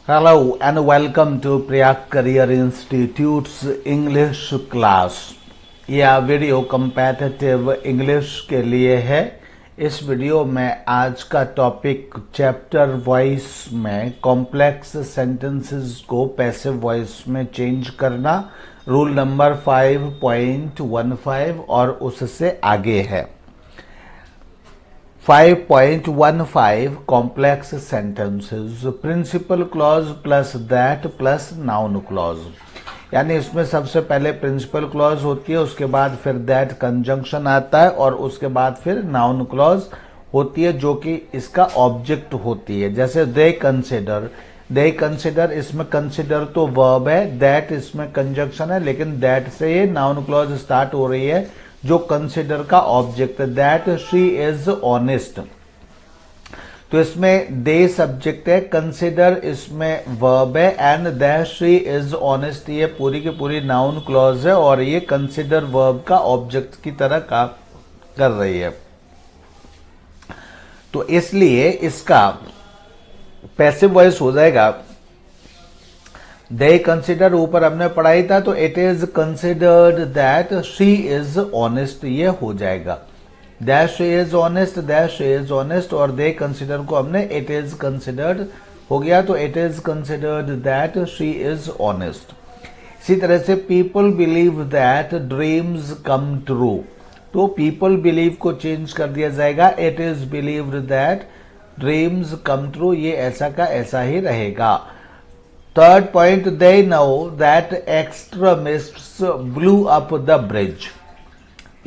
Hello and welcome to Priyak Career Institute's English class। यह video competitive English के लिए है। इस वीडियो में आज का टॉपिक चैप्टर वॉइस में कॉम्प्लेक्स सेंटेंसेस को पैसिव वॉइस में चेंज करना, रूल नंबर 5.15 और उससे आगे है। 5.15 complex sentences, principal clause plus that plus noun clause. यानी इसमें सबसे पहले प्रिंसिपल क्लॉज होती है, उसके बाद फिर दैट कंजंक्शन आता है और उसके बाद फिर नाउन क्लॉज होती है जो कि इसका ऑब्जेक्ट होती है। जैसे दे कंसिडर, इसमें कंसिडर तो वर्ब है, दैट इसमें कंजंक्शन है, लेकिन दैट से ये नाउन क्लॉज स्टार्ट हो रही है जो कंसिडर का ऑब्जेक्ट है। दैट शी इज ऑनेस्ट, तो इसमें दे सब्जेक्ट है, कंसिडर इसमें वर्ब है and that she is honest ये पूरी की पूरी नाउन क्लॉज है और ये कंसिडर वर्ब का ऑब्जेक्ट की तरह काम कर रही है। तो इसलिए इसका पैसिव वॉइस हो जाएगा दे कंसिडर, ऊपर हमने पढ़ाई था तो it is considered that she is honest ये हो जाएगा। That she is honest, that she is honest और दे कंसिडर को हमने इट इज कंसिडर्ड हो गया, तो it is considered that she is honest. इसी तरह से people believe that dreams come true, तो पीपल बिलीव को चेंज कर दिया जाएगा, it is believed that dreams come true, ये ऐसा का ऐसा ही रहेगा। Third point, they know that extremists blew up the bridge,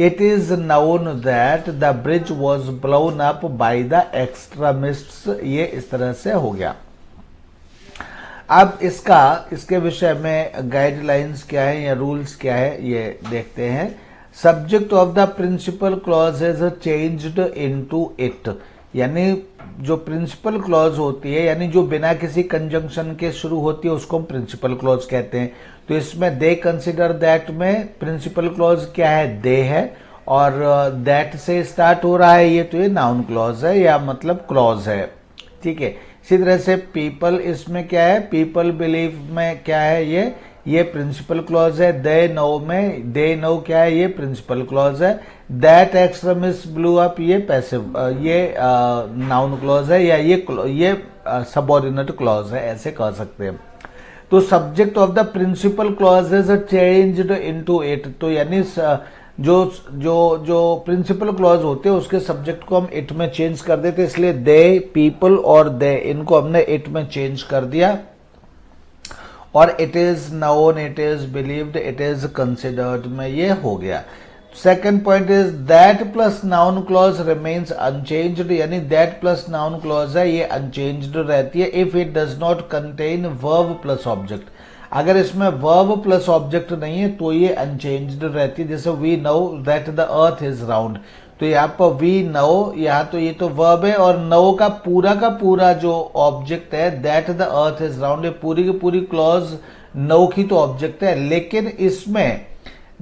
it is known that the bridge was blown up by the extremists, ये इस तरह से हो गया। अब इसके विषय में गाइडलाइंस क्या है या रूल्स क्या है ये देखते हैं। Subject of the principal clause is changed into it, यानी जो प्रिंसिपल क्लॉज होती है यानी जो बिना किसी कंजंक्शन के शुरू होती है उसको हम प्रिंसिपल क्लॉज कहते हैं। तो इसमें दे कंसिडर दैट में प्रिंसिपल क्लॉज क्या है, दे है और दैट से स्टार्ट हो रहा है ये, तो ये नाउन क्लॉज है या मतलब क्लॉज है, ठीक है। इसी तरह से पीपल, इसमें क्या है, पीपल बिलीव में क्या है, ये प्रिंसिपल क्लॉज है। दे नो में दे नो क्या है, ये प्रिंसिपल क्लॉज है। दैट एक्सट्रीमिस्ट ब्लू अप ये पैसिव ये नाउन क्लॉज है या ये सबऑर्डिनेट क्लॉज है, ऐसे कह सकते हैं। तो subject of the principal clause is changed into it, तो यानी जो प्रिंसिपल क्लॉज होते हैं उसके सब्जेक्ट को हम इट में चेंज कर देते, इसलिए दे, पीपल और दे इनको हमने इट में चेंज कर दिया। और it is known, it is believed, it is considered में ये हो गया। Second point is that plus noun clause remains unchanged, यानी दैट प्लस नाउन क्लॉज है ये अनचेंज्ड रहती है if it does not contain verb plus object. अगर इसमें वर्ब प्लस ऑब्जेक्ट नहीं है तो ये अनचेंज्ड रहती है। जैसे we know that the earth is round, तो यहाँ पर वी नो, यहाँ तो ये तो वर्ब है और नो का पूरा जो ऑब्जेक्ट है that the earth is round, ये पूरी की पूरी क्लॉज नो की तो ऑब्जेक्ट है, लेकिन इसमें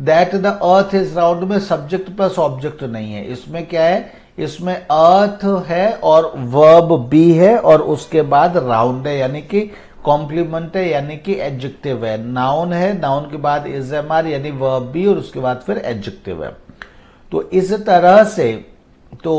that the earth is round में सब्जेक्ट प्लस ऑब्जेक्ट नहीं है। इसमें क्या है, इसमें अर्थ है और वर्ब बी है और उसके बाद राउंड है यानी कि कॉम्प्लीमेंट है यानी कि एडजेक्टिव है। नाउन है, नाउन के बाद इज एम आर यानी वर्ब बी और उसके बाद फिर एडजेक्टिव है। तो इस तरह से तो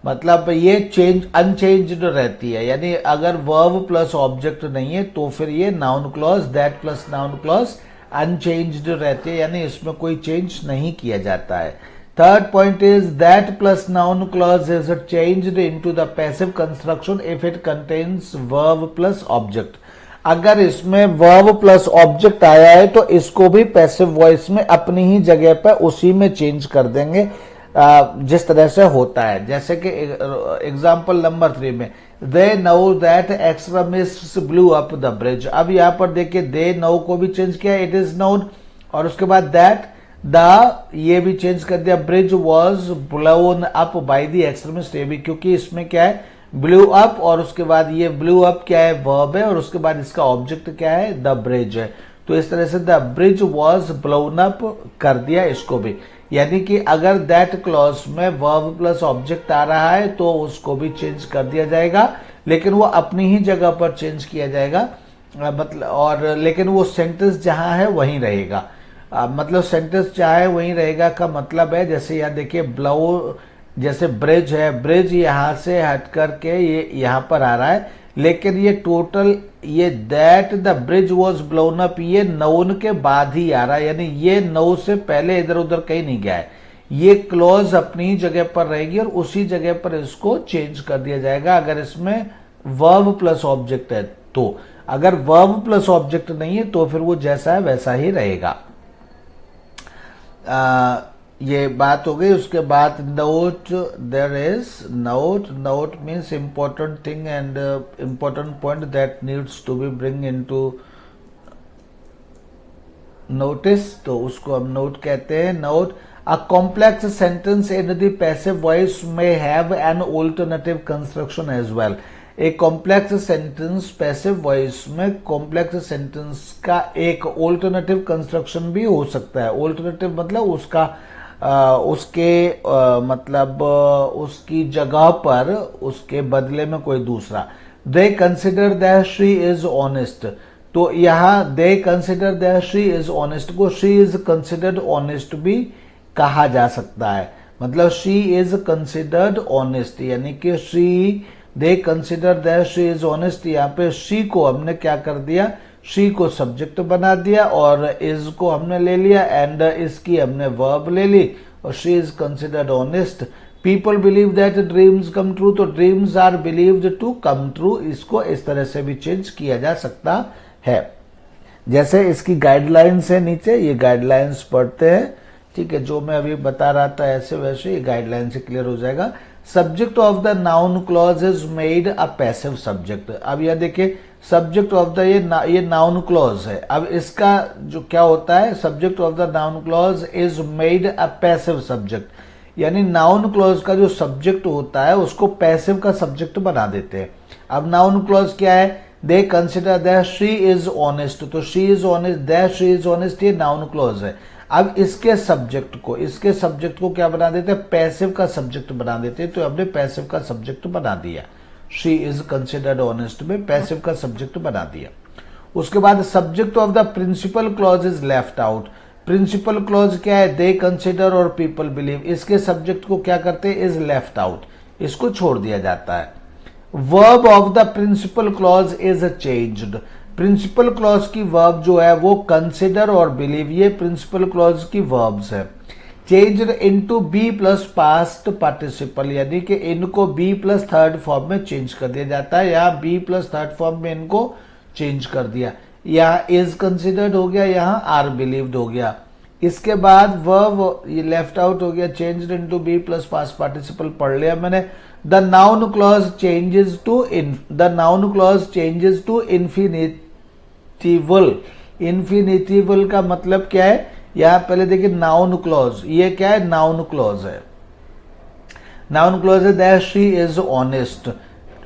मतलब ये चेंज अनचेंज्ड रहती है, यानी अगर वर्ब प्लस ऑब्जेक्ट नहीं है तो फिर ये noun clause, that plus noun clause unchanged रहती है, यानी इसमें कोई चेंज नहीं किया जाता है। Third point is that plus noun clause is changed into the passive construction if it contains verb plus object. अगर इसमें वर्ब प्लस ऑब्जेक्ट आया है तो इसको भी पैसिव वॉइस में अपनी ही जगह पर उसी में चेंज कर देंगे जिस तरह से होता है। जैसे कि एग्जाम्पल नंबर 3 में they know that extremists blew up the bridge, अब यहां पर देखिए दे नो को भी चेंज किया, इट इज नोन, और उसके बाद दैट द ये भी चेंज कर दिया, bridge was blown up by the extremist, ये भी क्योंकि इसमें क्या है ब्लू अप और उसके बाद ये ब्लू अप क्या है वर्ब है और उसके बाद इसका ऑब्जेक्ट क्या है द ब्रिज है। तो इस तरह से the bridge was blown up कर दिया इसको भी, यानी कि अगर दैट क्लॉज में वर्ब प्लस ऑब्जेक्ट आ रहा है तो उसको भी चेंज कर दिया जाएगा, लेकिन वो अपनी ही जगह पर चेंज किया जाएगा, मतलब, और लेकिन वो सेंटेंस जहां है वहीं रहेगा। मतलब सेंटेंस चाहे वहीं रहेगा का मतलब है, जैसे यहाँ देखिए ब्लो, जैसे ब्रिज है, ब्रिज यहां से हट करके ये यहां पर आ रहा है, लेकिन ये टोटल ये that the bridge was blown up ये नाउन के बाद ही आ रहा है, यानी ये नाउन से पहले इधर उधर कहीं नहीं गया है। ये क्लॉज अपनी जगह पर रहेगी और उसी जगह पर इसको चेंज कर दिया जाएगा अगर इसमें वर्ब प्लस ऑब्जेक्ट है तो। अगर वर्ब प्लस ऑब्जेक्ट नहीं है तो फिर वो जैसा है वैसा ही रहेगा। ये बात हो गई। उसके बाद note, there is note, note means important thing and important point that needs to be bring into notice, तो उसको हम नोट कहते हैं। Note, a complex sentence in the passive voice में have an alternative construction as well. एक complex sentence passive voice में complex sentence का एक ऑल्टरनेटिव कंस्ट्रक्शन भी हो सकता है। ऑल्टरनेटिव मतलब उसका मतलब उसकी जगह पर उसके बदले में कोई दूसरा। दे consider that she is honest, तो यहां दे consider that she is honest को शी इज कंसिडर्ड ऑनेस्ट भी कहा जा सकता है। मतलब शी इज कंसिडर्ड ऑनेस्ट, यानी कि she, they consider that she is honest, यहाँ पे शी को हमने क्या कर दिया, शी को सब्जेक्ट बना दिया और इज को हमने ले लिया एंड इसकी हमने वर्ब ले ली और she is considered honest. People believe that dreams come true, तो dreams are believed to come true, इसको इस तरह से भी चेंज किया जा सकता है। जैसे इसकी गाइडलाइंस है नीचे, ये गाइडलाइंस पढ़ते हैं, ठीक है। जो मैं अभी बता रहा था ऐसे वैसे ये गाइडलाइन से क्लियर हो जाएगा। Subject of the noun clause is made a passive subject. अब यह देखिए सब्जेक्ट ऑफ द ये नाउन क्लॉज है। अब इसका जो क्या होता है, subject of the noun clause is made a passive subject, यानी नाउन क्लॉज का जो सब्जेक्ट होता है उसको पैसिव का सब्जेक्ट बना देते हैं। अब नाउन क्लॉज क्या है, they consider that she is honest, तो she is honest, that she is honest ये नाउन क्लॉज है। अब इसके सब्जेक्ट को क्या बना देते हैं, पैसिव का सब्जेक्ट बना देते हैं, तो हमने पैसिव का सब्जेक्ट बना दिया। शी इज कंसिडर्ड ऑनेस्ट में पैसिव का सब्जेक्ट बना दिया। उसके बाद subject of the principal clause is left out. Principal clause क्या है, दे कंसिडर और पीपल बिलीव, इसके सब्जेक्ट को क्या करते हैं, इज लेफ्ट आउट, इसको छोड़ दिया जाता है। Verb of the principal clause is changed. Principal clause की वर्ब जो है वो कंसिडर और बिलीव, ये प्रिंसिपल क्लॉज की वर्ब्स है। Changed into be plus past participle, यानी कि इनको बी प्लस थर्ड फॉर्म में चेंज कर दिया जाता है। यहाँ बी प्लस थर्ड फॉर्म में इनको चेंज कर दिया। यहाँ इज कंसिडर्ड हो गया, यहाँ आर बिलीव्ड हो गया। इसके बाद वर्ब ये लेफ्ट आउट हो गया, changed into be plus past participle पढ़ लिया मैंने। The noun clause changes to infinitival. Infinitival का मतलब क्या है, यहां पहले देखिए नाउन क्लॉज, ये क्या है, नाउन क्लॉज है। नाउन क्लॉज है दैट शी इज ऑनेस्ट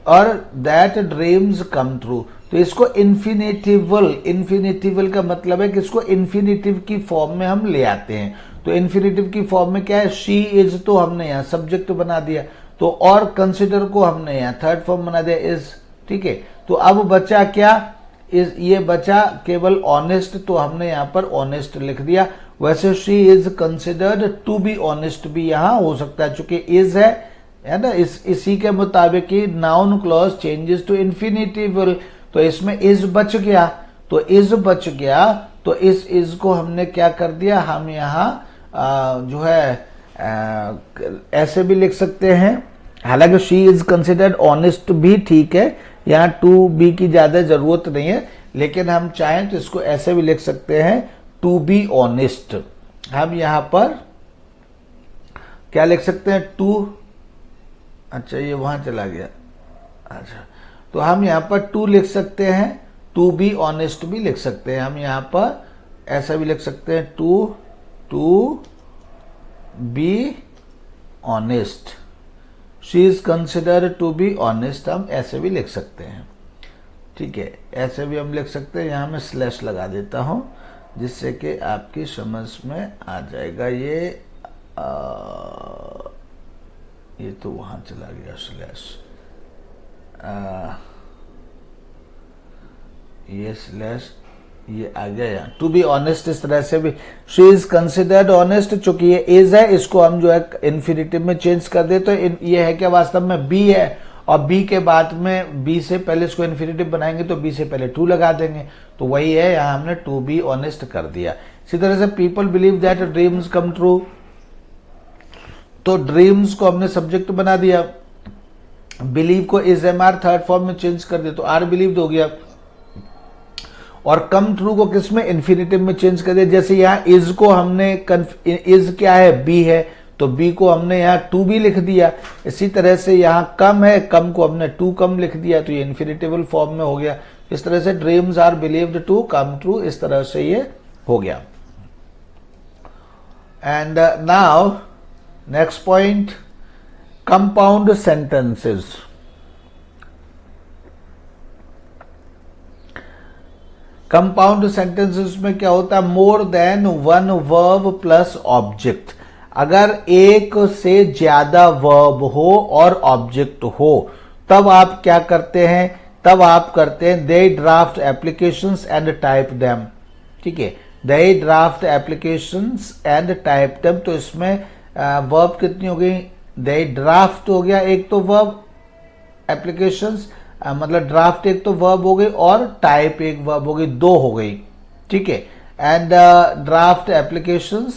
और दैट ड्रीम्स कम ट्रू, तो इसको इन्फिनिटिवल का मतलब है कि इसको इन्फिनिटिव की फॉर्म में हम ले आते हैं। तो इन्फिनिटिव की फॉर्म में क्या है, शी इज, तो हमने यहां सब्जेक्ट बना दिया, तो और कंसिडर को हमने यहां थर्ड फॉर्म बना दिया, इज, ठीक है। तो अब बचा क्या, इज, ये बचा केवल ऑनेस्ट, तो हमने यहां पर ऑनेस्ट लिख दिया। वैसे she is considered to be honest भी यहां हो सकता है, चूंकि इज है ना, इसी के मुताबिक ही नाउन क्लॉज चेंजेस टू इन्फिनिटिवल, तो इसमें इज बच गया, तो इज बच गया, तो इस को हमने क्या कर दिया, हम यहां जो है ऐसे भी लिख सकते हैं। हालांकि शी इज कंसिडर्ड ऑनेस्ट भी ठीक है, यहां टू बी की ज्यादा जरूरत नहीं है, लेकिन हम चाहें तो इसको ऐसे भी लिख सकते हैं, टू बी ऑनेस्ट। हम यहां पर क्या लिख सकते हैं, टू, अच्छा ये वहां चला गया, अच्छा, तो हम यहां पर टू लिख सकते हैं, टू बी ऑनेस्ट भी लिख सकते हैं। हम यहां पर ऐसा भी लिख सकते हैं, to be honest, she is considered to be honest, हम ऐसे भी लिख सकते हैं, ठीक है। ऐसे भी हम लिख सकते हैं, यहां मैं स्लैश लगा देता हूं जिससे कि आपकी समझ में आ जाएगा। ये तो वहां चला गया स्लैश, ये स्लैश ये आ गया यहाँ, टू बी ऑनेस्ट इस तरह से भी, शी इज कंसिडर्ड ऑनेस्ट, चूंकि ये इज है इसको हम जो है इन्फिनिटिव में चेंज कर दे तो ये है क्या वास्तव में बी है, और बी के बाद में बी से पहले इसको इन्फिनिटिव बनाएंगे तो बी से पहले टू लगा देंगे, तो वही है यहाँ हमने टू बी ऑनेस्ट कर दिया। इसी तरह से people believe that dreams come true, तो ड्रीम्स को हमने सब्जेक्ट बना दिया, बिलीव को is am are third form में चेंज कर दिया तो आर बिलीव्ड हो गया, और कम ट्रू को किस में इन्फिनिटिव में चेंज कर दिया। जैसे यहाँ इज को हमने इज क्या है बी है तो बी को हमने यहाँ टू बी लिख दिया, इसी तरह से यहाँ कम है कम को हमने टू कम लिख दिया तो ये इन्फिनिटिव फॉर्म में हो गया। इस तरह से dreams are believed to come true, इस तरह से ये हो गया। And now next point, compound sentences. Compound sentences में क्या होता है, more than one verb plus object, अगर एक से ज्यादा वर्ब हो और ऑब्जेक्ट हो तब आप क्या करते हैं, तब आप करते हैं they draft applications and type them, ठीक है, they draft applications and type them, तो इसमें वर्ब कितनी हो गई, दे ड्राफ्ट हो गया एक तो वर्ब, एप्लीकेशंस मतलब ड्राफ्ट एक तो वर्ब हो गई और टाइप एक वर्ब हो गई, दो हो गई, ठीक है, and draft applications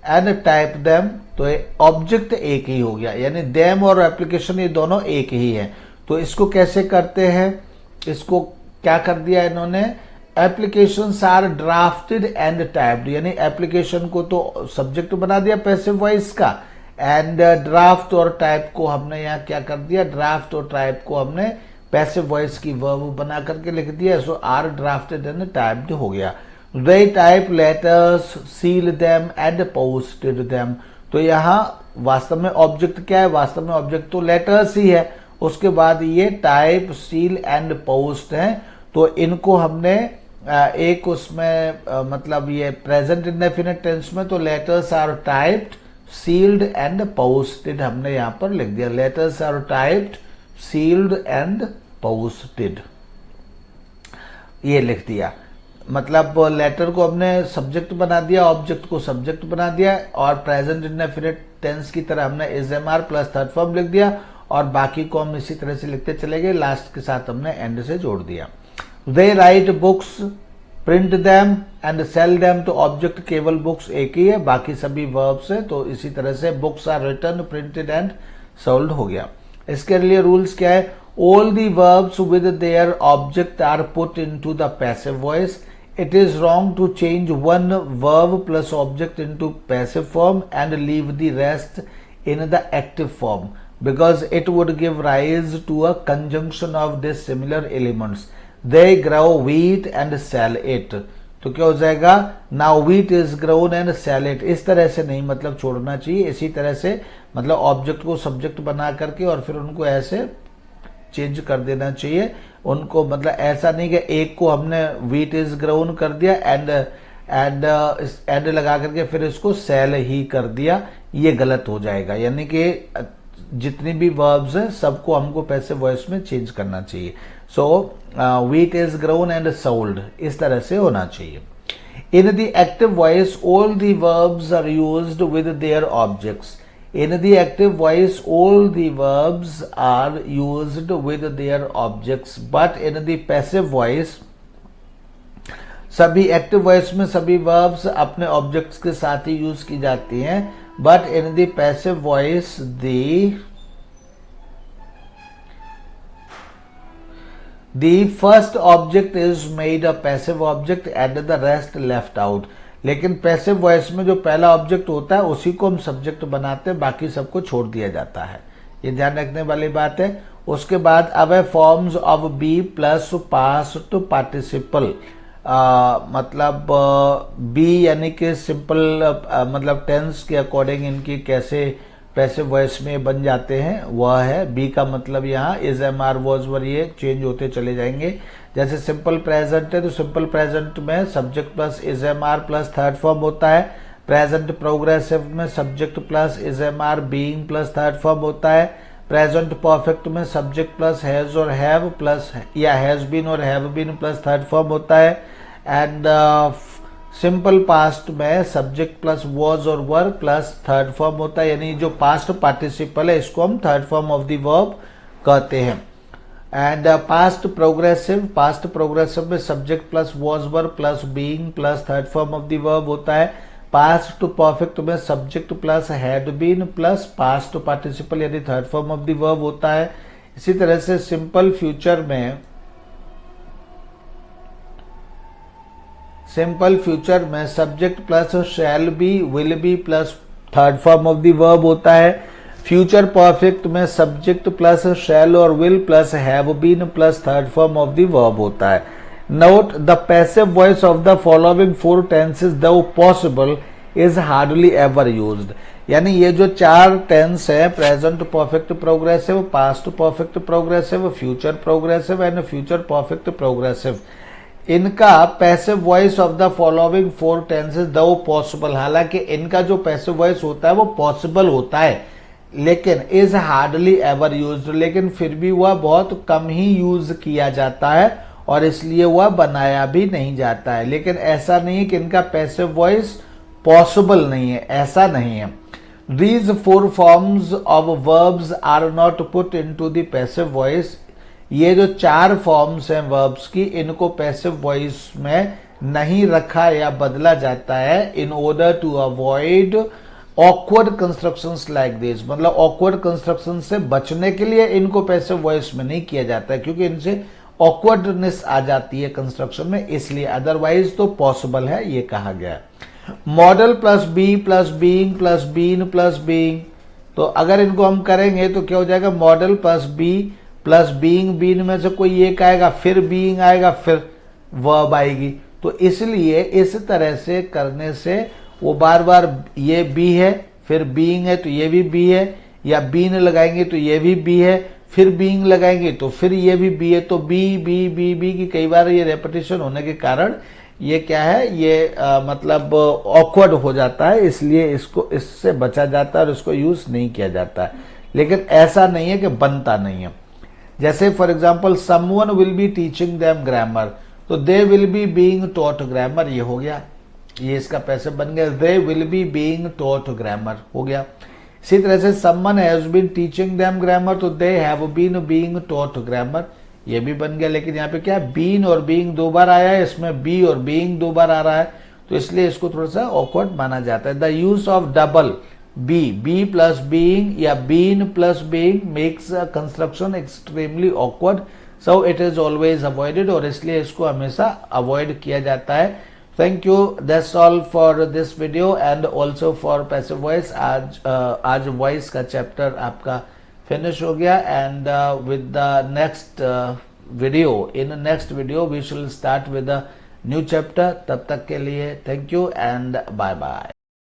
and type them, तो ऑब्जेक्ट एक ही हो गया, यानी देम और एप्लीकेशन ये दोनों एक ही है। तो इसको कैसे करते हैं, इसको क्या कर दिया इन्होंने, applications are drafted and typed, यानी एप्लीकेशन को तो सब्जेक्ट बना दिया पैसिव वॉइस का, एंड ड्राफ्ट और टाइप को हमने यहाँ क्या कर दिया, ड्राफ्ट और टाइप को हमने पैसिव वॉइस की वर्ब बना करके लिख दिया, सो आर ड्राफ्टेड एंड टाइप्ड हो गया। They type letters, seal them and posted them, तो यहाँ वास्तव में ऑब्जेक्ट क्या है, वास्तव में ऑब्जेक्ट तो लेटर्स ही है, उसके बाद ये टाइप सील एंड पोस्ट है, तो इनको हमने एक उसमें मतलब ये प्रेजेंट इंडेफिनिट टेंस में तो letters are typed sealed and posted हमने यहाँ पर लिख दिया, letters are typed sealed and posted ये लिख दिया, मतलब लेटर को हमने सब्जेक्ट बना दिया, ऑब्जेक्ट को सब्जेक्ट बना दिया, और प्रेजेंट इंडेफिनिट टेंस की तरह हमने is am are plus third form लिख दिया, और बाकी को हम इसी तरह से लिखते चले गए, लास्ट के साथ हमने एंड से जोड़ दिया। They write books, print them and sell them, तो ऑब्जेक्ट केवल बुक्स एक ही है, बाकी सभी वर्ब्स है, तो इसी तरह से books are written, printed and sold हो गया। इसके लिए रूल्स क्या है, all the verbs with their object are put into the passive voice. It is wrong to change one verb plus object into passive form and leave the rest in the active form, because it would give rise to a conjunction of dissimilar elements. They grow wheat and sell it. तो क्या हो जाएगा, now wheat is grown and sell it, इस तरह से नहीं मतलब छोड़ना चाहिए, इसी तरह से मतलब ऑब्जेक्ट को सब्जेक्ट बना करके और फिर उनको ऐसे चेंज कर देना चाहिए उनको, मतलब ऐसा नहीं कि एक को हमने व्हीट इज ग्रोन कर दिया एंड लगा करके फिर इसको सेल ही कर दिया, ये गलत हो जाएगा। यानी कि जितनी भी वर्ब्स हैं सबको हमको पैसिव वॉइस में चेंज करना चाहिए। So wheat is grown and sold, इस तरह से होना चाहिए। In the active voice all the verbs are used with their objects. In the active voice, all the verbs are used with their objects, but in the passive voice, सभी active voice में सभी verbs अपने objects के साथ ही use की जाती हैं, but in the passive voice, the first object is made a passive object and the rest left out. लेकिन पैसिव वॉइस में जो पहला ऑब्जेक्ट होता है उसी को हम सब्जेक्ट बनाते हैं, बाकी सबको छोड़ दिया जाता है, ये ध्यान रखने वाली बात है। उसके बाद अब है forms of be plus past participle, मतलब बी यानी कि सिंपल मतलब टेंस के अकॉर्डिंग इनकी कैसे पैसिव वॉइस में बन जाते हैं वह है। बी का मतलब यहाँ is am are was were, ये चेंज होते चले जाएंगे। जैसे सिंपल प्रेजेंट है तो सिंपल प्रेजेंट में subject plus is am are plus third form होता है। प्रेजेंट प्रोग्रेसिव में subject plus is am are being plus third form होता है। प्रेजेंट परफेक्ट में सब्जेक्ट प्लस हैज और हैव प्लस या हैज बीन और have been plus third form होता है। एंड सिंपल पास्ट में सब्जेक्ट प्लस वॉज और वर प्लस थर्ड फॉर्म होता है, यानी जो पास्ट पार्टिसिपल है इसको हम third form of the verb कहते हैं। एंड पास्ट प्रोग्रेसिव में subject plus was were plus being plus third form of the verb होता है। पास्ट टू परफेक्ट में subject plus had been plus past participle यानी third form of the verb होता है। इसी तरह से सिंपल फ्यूचर में subject plus shall be will be plus third form of the verb होता है। फ्यूचर परफेक्ट में सब्जेक्ट प्लस शैल और will plus have been plus third form of the verb होता है। Note the passive voice of the following 4 tenses though possible is hardly ever used, यानी ये जो 4 tense है present perfect progressive, past perfect progressive, future progressive and future perfect progressive, इनका passive voice of the following 4 tenses though possible, हालांकि इनका जो passive voice होता है वो पॉसिबल होता है लेकिन इज हार्डली एवर यूज्ड, लेकिन फिर भी वह बहुत कम ही यूज किया जाता है और इसलिए वह बनाया भी नहीं जाता है। लेकिन ऐसा नहीं है कि इनका पैसिव वॉइस पॉसिबल नहीं है, ऐसा नहीं है। These 4 forms of verbs are not put into the passive voice, ये जो 4 फॉर्म्स हैं वर्ब्स की इनको पैसिव वॉइस में नहीं रखा या बदला जाता है in order to avoid awkward constructions like this, मतलब ऑकवर्ड कंस्ट्रक्शन से बचने के लिए इनको पैसिव वॉइस में नहीं किया जाता है क्योंकि इनसे ऑकवर्डनेस आ जाती है कंस्ट्रक्शन में, इसलिए अदरवाइज तो पॉसिबल है ये कहा गया है। Modal plus be plus being plus been plus being, तो अगर इनको हम करेंगे तो क्या हो जाएगा, modal plus be plus being, been में से कोई एक आएगा फिर बीइंग आएगा फिर वर्ब आएगी, तो इसलिए इस तरह से करने से वो बार बार ये बी है फिर बीइंग है तो ये भी बी है, या बीन लगाएंगे तो ये भी बी है, फिर बीइंग लगाएंगे तो फिर ये भी बी है, तो बी बी बी बी की कई बार ये रेपिटेशन होने के कारण ये क्या है, ये मतलब ऑकवर्ड हो जाता है, इसलिए इसको इससे बचा जाता है और इसको यूज नहीं किया जाता है। लेकिन ऐसा नहीं है कि बनता नहीं है। जैसे for example someone will be teaching them grammar, तो they will be being taught grammar, ये हो गया, ये इसका पैसिव बन गया, they will be being taught grammar हो गया। इसी तरह से someone has been teaching them grammar, तो they have been being taught grammar, ये भी बन गया। लेकिन यहाँ पे क्या बीन और बीइंग 2 बार आया है, इसमें बी और बीइंग 2 बार आ रहा है, तो इसलिए इसको थोड़ा सा ऑकवर्ड माना जाता है। The use of double be plus being या been plus being makes a construction extremely awkward, so it is always avoided, और इसलिए इसको हमेशा अवॉइड किया जाता है। Thank you. That's all for this video and also for passive voice. आज voice का chapter आपका finish हो गया, and with the next video, in the next video we shall start with a new chapter. तब तक के लिए thank you and bye bye.